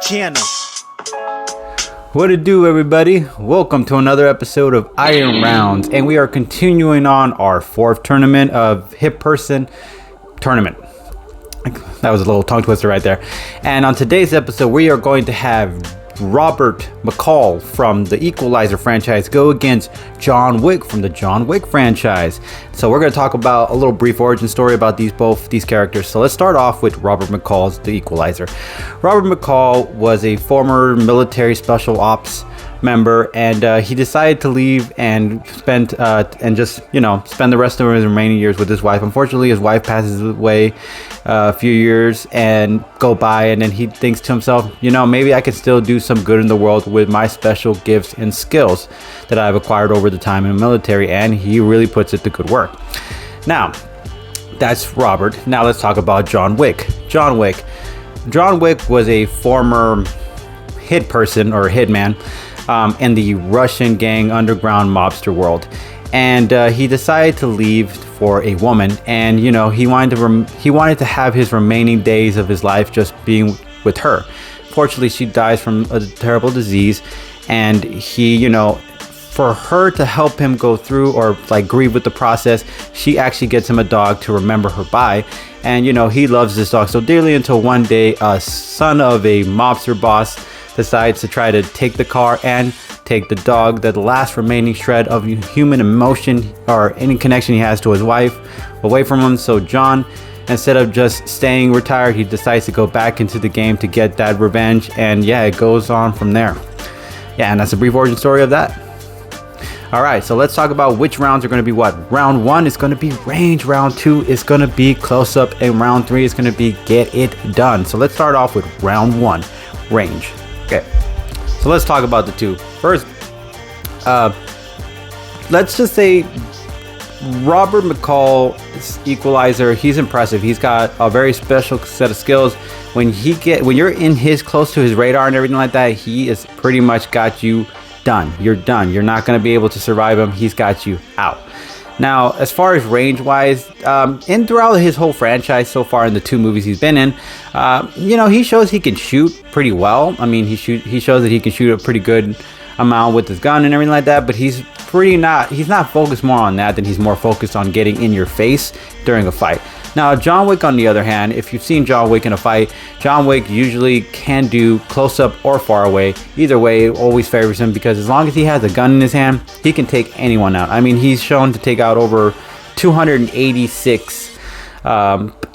channel. What it do, everybody? Welcome to another episode of Iron Rounds, and we are continuing on our fourth tournament of Hit Person Tournament. That was a little tongue twister right there. And on today's episode, we are going to have Robert McCall from the Equalizer franchise go against John Wick from the John Wick franchise. So we're going to talk about a little brief origin story about both these characters. So let's start off with Robert McCall's The Equalizer. Robert McCall was a former military special ops member, and he decided to leave and spend the rest of his remaining years with his wife. Unfortunately, his wife passes away a few years and go by, and then he thinks to himself, maybe I can still do some good in the world with my special gifts and skills that I've acquired over the time in the military, and he really puts it to good work. Now, that's Robert. Now let's talk about John Wick. John Wick was a former hit person or hitman in the Russian gang underground mobster world, and he decided to leave for a woman, and he wanted to have his remaining days of his life just being with her. Fortunately, she dies from a terrible disease, and he for her to help him go through or grieve with the process, she actually gets him a dog to remember her by. And he loves this dog so dearly until one day a son of a mobster boss decides to try to take the car and take the dog, the last remaining shred of human emotion or any connection he has to his wife, away from him. So John, instead of just staying retired, he decides to go back into the game to get that revenge, and it goes on from there. And that's a brief origin story of that. Alright, so let's talk about which rounds are going to be what. Round 1 is going to be range, round 2 is going to be close up, and round 3 is going to be get it done. So let's start off with round 1, range. Okay, so let's talk about the two. First, let's just say Robert McCall's Equalizer, he's impressive. He's got a very special set of skills. When you're in close to his radar and everything like that, he is pretty much got you done. You're done. You're not going to be able to survive him. He's got you out. Now, as far as range wise, throughout his whole franchise so far in the 2 movies he's been in, he shows he can shoot pretty well. I mean, he shows that he can shoot a pretty good amount with his gun and everything like that, but he's not focused more on that than he's more focused on getting in your face during a fight. Now, John Wick, on the other hand, if you've seen John Wick in a fight, John Wick usually can do close up or far away. Either way, it always favors him, because as long as he has a gun in his hand, he can take anyone out. I mean, he's shown to take out over 286,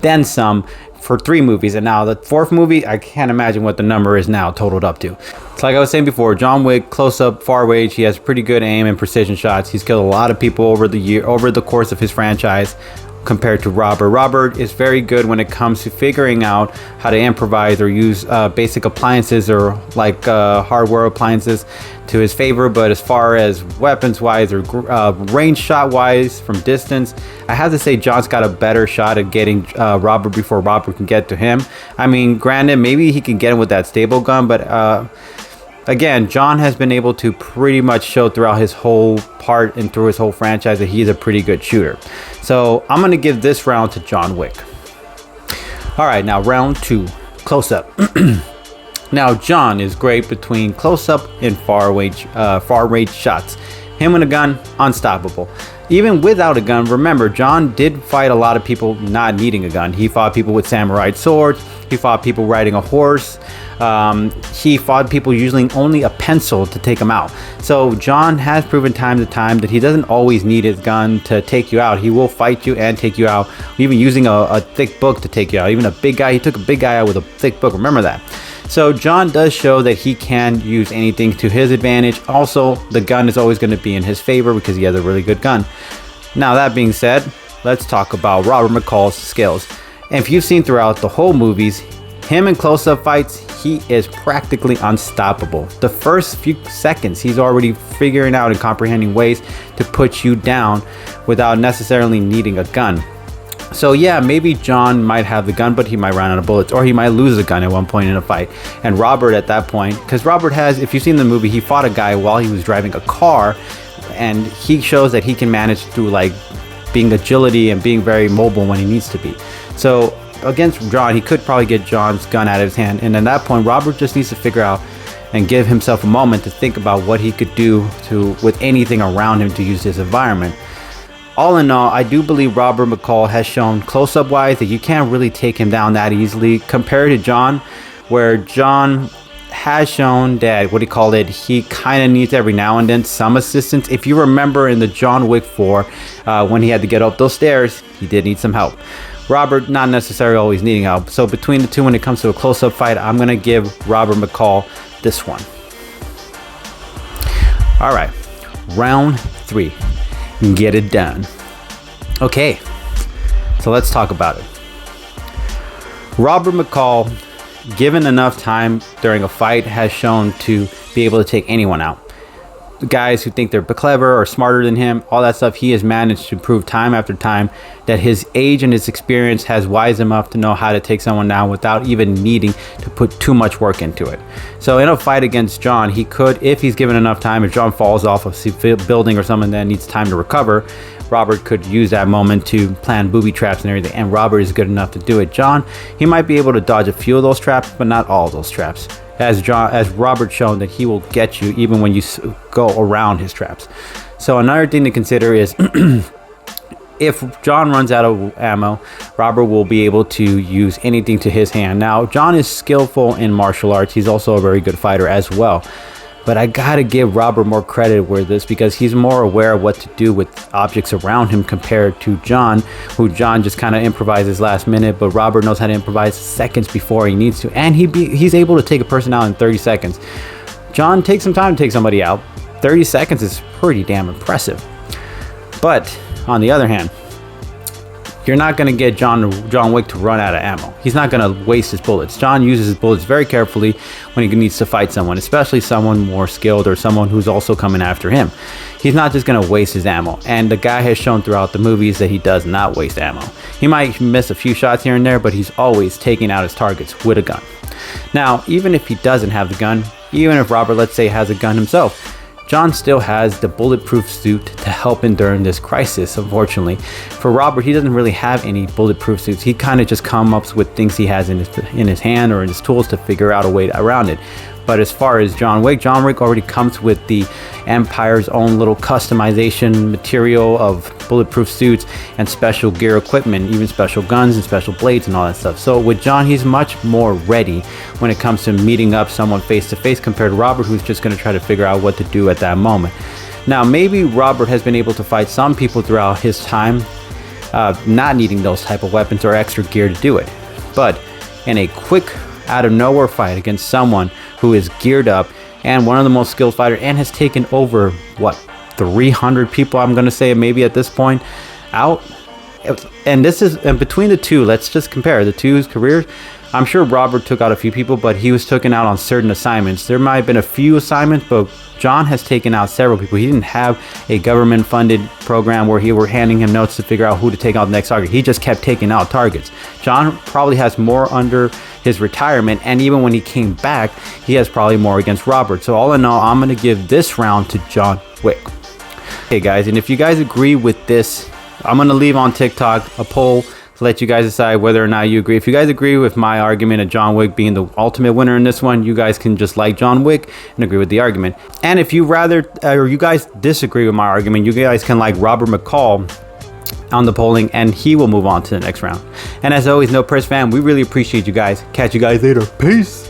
then some, for 3 movies. And now the 4th movie, I can't imagine what the number is now totaled up to. It's like I was saying before, John Wick, close up, far range, he has pretty good aim and precision shots. He's killed a lot of people over the course of his franchise. Compared to Robert. Robert is very good when it comes to figuring out how to improvise or use basic appliances or hardware appliances to his favor. But as far as weapons wise or range shot wise from distance, I have to say John's got a better shot at getting Robert before Robert can get to him. I mean, granted, maybe he can get him with that stable gun, but again, John has been able to pretty much show throughout his whole part and through his whole franchise that he's a pretty good shooter. So I'm going to give this round to John Wick. All right, now round 2, close up. Now, John is great between close up and far range shots. Him with a gun, unstoppable. Even without a gun, remember, John did fight a lot of people not needing a gun. He fought people with samurai swords. He fought people riding a horse. He fought people using only a pencil to take him out. So John has proven time to time that he doesn't always need his gun to take you out. He will fight you and take you out, even using a thick book to take you out. Even a big guy, he took a big guy out with a thick book. Remember that. So John does show that he can use anything to his advantage. Also, the gun is always going to be in his favor because he has a really good gun. Now, that being said, let's talk about Robert McCall's skills. And if you've seen throughout the whole movies, him in close-up fights, he is practically unstoppable. The first few seconds, he's already figuring out and comprehending ways to put you down without necessarily needing a gun. So yeah, maybe John might have the gun, but he might run out of bullets, or he might lose the gun at one point in a fight. And Robert at that point, because Robert has, if you've seen the movie, he fought a guy while he was driving a car, and he shows that he can manage through being agility and being very mobile when he needs to be. So against John, he could probably get John's gun out of his hand. And at that point, Robert just needs to figure out and give himself a moment to think about what he could do with anything around him to use his environment. All in all, I do believe Robert McCall has shown close-up wise that you can't really take him down that easily compared to John, where John has shown that, he kind of needs every now and then some assistance. If you remember in the John Wick 4, when he had to get up those stairs, he did need some help. Robert not necessarily always needing help. So between the two, when it comes to a close-up fight, I'm going to give Robert McCall this one. All right, round 3. Get it done. Okay, so let's talk about it. Robert McCall, given enough time during a fight, has shown to be able to take anyone out. The guys who think they're clever or smarter than him, all that stuff, he has managed to prove time after time that his age and his experience has wised him up to know how to take someone down without even needing to put too much work into it. So in a fight against John, he could, if he's given enough time, if John falls off a building or something that needs time to recover, Robert could use that moment to plan booby traps and everything, and Robert is good enough to do it. John, he might be able to dodge a few of those traps, but not all of those traps. As Robert shown that he will get you even when you go around his traps. So another thing to consider is if John runs out of ammo, Robert will be able to use anything to his hand. Now, John is skillful in martial arts. He's also a very good fighter as well. But I gotta give Robert more credit with this because he's more aware of what to do with objects around him compared to John, who John just kind of improvises last minute, but Robert knows how to improvise seconds before he needs to, and he's able to take a person out in 30 seconds. John takes some time to take somebody out. 30 seconds is pretty damn impressive. But on the other hand, you're not going to get John Wick to run out of ammo. He's not going to waste his bullets. John uses his bullets very carefully when he needs to fight someone, especially someone more skilled or someone who's also coming after him. He's not just going to waste his ammo. And the guy has shown throughout the movies that he does not waste ammo. He might miss a few shots here and there, but he's always taking out his targets with a gun. Now, even if he doesn't have the gun, even if Robert, let's say, has a gun himself, John still has the bulletproof suit to help him during this crisis. Unfortunately for Robert, he doesn't really have any bulletproof suits. He kind of just comes up with things he has in his hand or in his tools to figure out a way around it. But as far as John Wick already comes with the Empire's own little customization material of bulletproof suits and special gear equipment, even special guns and special blades and all that stuff. So with John, he's much more ready when it comes to meeting up someone face to face compared to Robert, who's just going to try to figure out what to do at that moment. Now, maybe Robert has been able to fight some people throughout his time, not needing those type of weapons or extra gear to do it. But in a quick, out of nowhere fight against someone who is geared up and one of the most skilled fighters and has taken over 300 people, I'm gonna say maybe at this point, out. And between the two, let's just compare the two's careers. I'm sure Robert took out a few people, but he was taken out on certain assignments. There might have been a few assignments, but John has taken out several people. He didn't have a government-funded program where he were handing him notes to figure out who to take out the next target. He just kept taking out targets. John probably has more under his retirement, and even when he came back, he has probably more against Robert. So all in all, I'm going to give this round to John Wick. Okay, guys, and if you guys agree with this, I'm going to leave on TikTok a poll to let you guys decide whether or not you agree. If you guys agree with my argument of John Wick being the ultimate winner in this one, you guys can just like John Wick and agree with the argument. And if you you guys disagree with my argument, you guys can like Robert McCall on the polling, and he will move on to the next round. And as always, No Press fam, we really appreciate you guys. Catch you guys later. Peace.